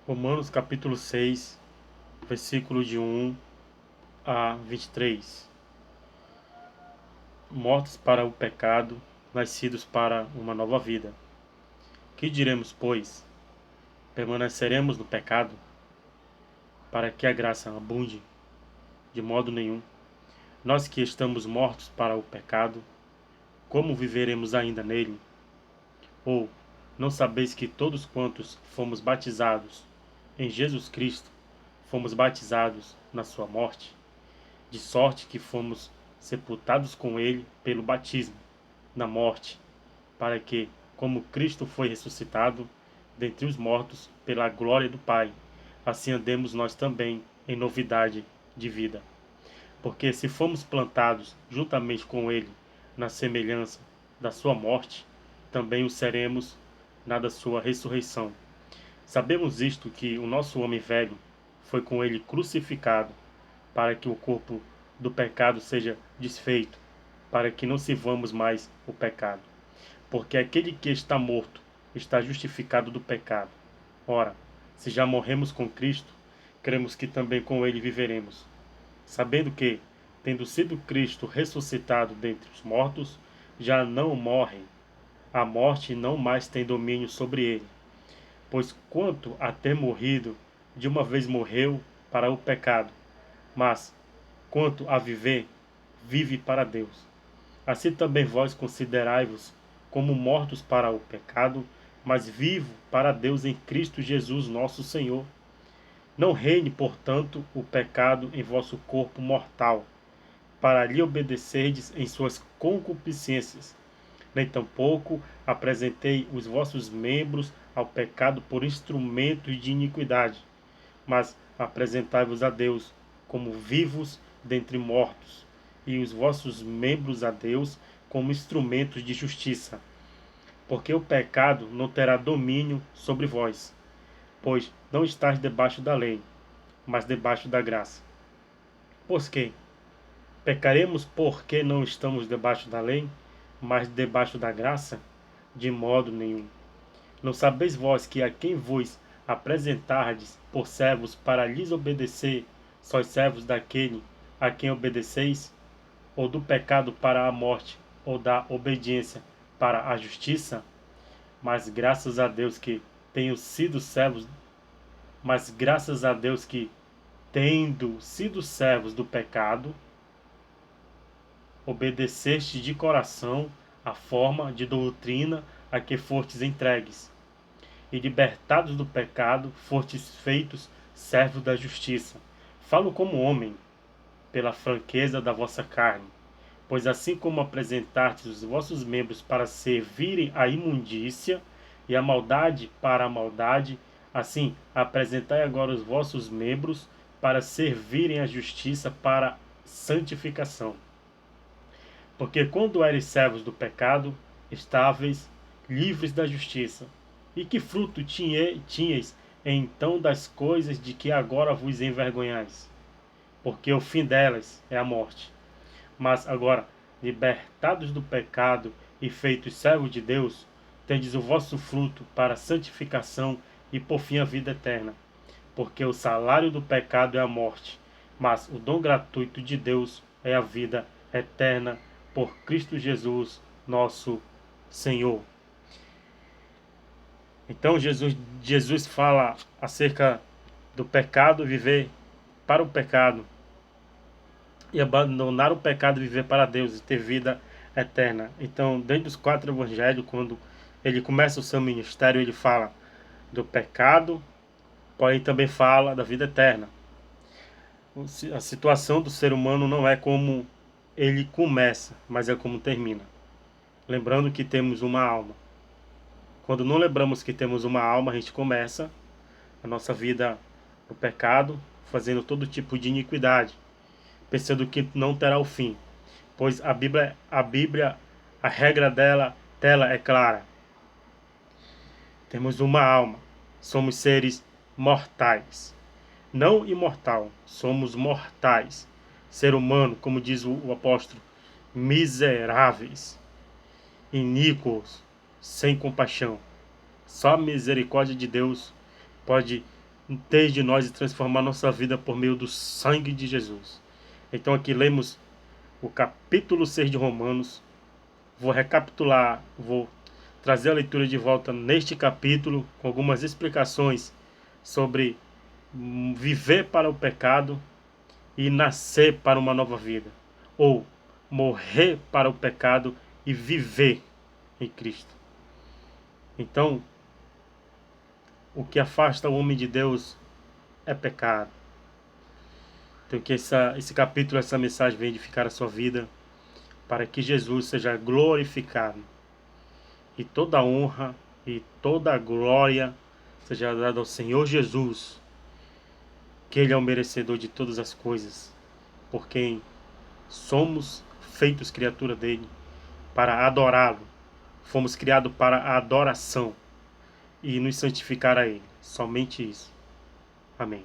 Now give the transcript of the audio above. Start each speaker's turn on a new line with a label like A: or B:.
A: Romanos capítulo 6, versículo de 1 a 23. Mortos para o pecado, nascidos para uma nova vida. Que diremos, pois? Permaneceremos no pecado, para que a graça abunde? De modo nenhum. Nós que estamos mortos para o pecado, como viveremos ainda nele? Ou não sabeis que todos quantos fomos batizados em Jesus Cristo, fomos batizados na sua morte? De sorte que fomos sepultados com ele pelo batismo na morte, para que, como Cristo foi ressuscitado dentre os mortos pela glória do Pai, assim andemos nós também em novidade de vida. Porque se fomos plantados juntamente com ele na semelhança da sua morte, também o seremos na da sua ressurreição. Sabemos isto, que o nosso homem velho foi com ele crucificado, para que o corpo do pecado seja desfeito, para que não sirvamos mais o pecado. Porque aquele que está morto está justificado do pecado. Ora, se já morremos com Cristo, cremos que também com ele viveremos, sabendo que, tendo sido Cristo ressuscitado dentre os mortos, já não morre. A morte não mais tem domínio sobre ele. Pois quanto a ter morrido, de uma vez morreu para o pecado, mas quanto a viver, vive para Deus. Assim também vós considerai-vos como mortos para o pecado, mas vivo para Deus em Cristo Jesus nosso Senhor. Não reine, portanto, o pecado em vosso corpo mortal, para lhe obedecerdes em suas concupiscências. Nem tampouco apresentei os vossos membros ao pecado por instrumentos de iniquidade, mas apresentai-vos a Deus como vivos dentre mortos, e os vossos membros a Deus como instrumentos de justiça. Porque o pecado não terá domínio sobre vós, pois não estáis debaixo da lei, mas debaixo da graça. Pois que pecaremos porque não estamos debaixo da lei, mas debaixo da graça? De modo nenhum. Não sabeis vós que a quem vos apresentardes por servos para lhes obedecer, sois servos daquele a quem obedeceis? Ou do pecado para a morte, ou da obediência para a justiça? Mas graças a Deus que tenho sido servos, mas graças a Deus que, tendo sido servos do pecado, obedeceste de coração a forma de doutrina a que fostes entregues, e libertados do pecado, fostes feitos servos da justiça. Falo como homem, pela franqueza da vossa carne. Pois assim como apresentastes os vossos membros para servirem à imundícia e a maldade para a maldade, assim apresentai agora os vossos membros para servirem à justiça para santificação. Porque quando eres servos do pecado, estáveis livres da justiça. E que fruto tinhais então das coisas de que agora vos envergonhais? Porque o fim delas é a morte. Mas agora, libertados do pecado e feitos servos de Deus, tendes o vosso fruto para a santificação e por fim a vida eterna. Porque o salário do pecado é a morte, mas o dom gratuito de Deus é a vida eterna por Cristo Jesus, nosso Senhor. Então Jesus fala acerca do pecado, viver para o pecado, e abandonar o pecado e viver para Deus e ter vida eterna. Então, dentro dos 4 evangelhos, quando ele começa o seu ministério, ele fala do pecado, porém também fala da vida eterna. A situação do ser humano não é como ele começa, mas é como termina. Lembrando que temos uma alma. Quando não lembramos que temos uma alma, a gente começa a nossa vida no pecado, fazendo todo tipo de iniquidade, pensando que não terá o fim. Pois a Bíblia, a regra dela é clara. Temos uma alma, somos seres mortais. Não imortal, somos mortais. Ser humano, como diz o apóstolo, miseráveis, iníquos, sem compaixão. Só a misericórdia de Deus pode desde nós e transformar nossa vida por meio do sangue de Jesus. Então aqui lemos o capítulo 6 de Romanos. Vou recapitular, vou trazer a leitura de volta neste capítulo com algumas explicações sobre viver para o pecado e nascer para uma nova vida, ou morrer para o pecado e viver em Cristo. Então, o que afasta o homem de Deus é pecado. Então que esse capítulo, essa mensagem venha edificar a sua vida, para que Jesus seja glorificado e toda a honra e toda a glória seja dada ao Senhor Jesus, que Ele é o merecedor de todas as coisas, por quem somos feitos criatura dele, para adorá-lo. Fomos criados para a adoração e nos santificar a Ele. Somente isso. Amém.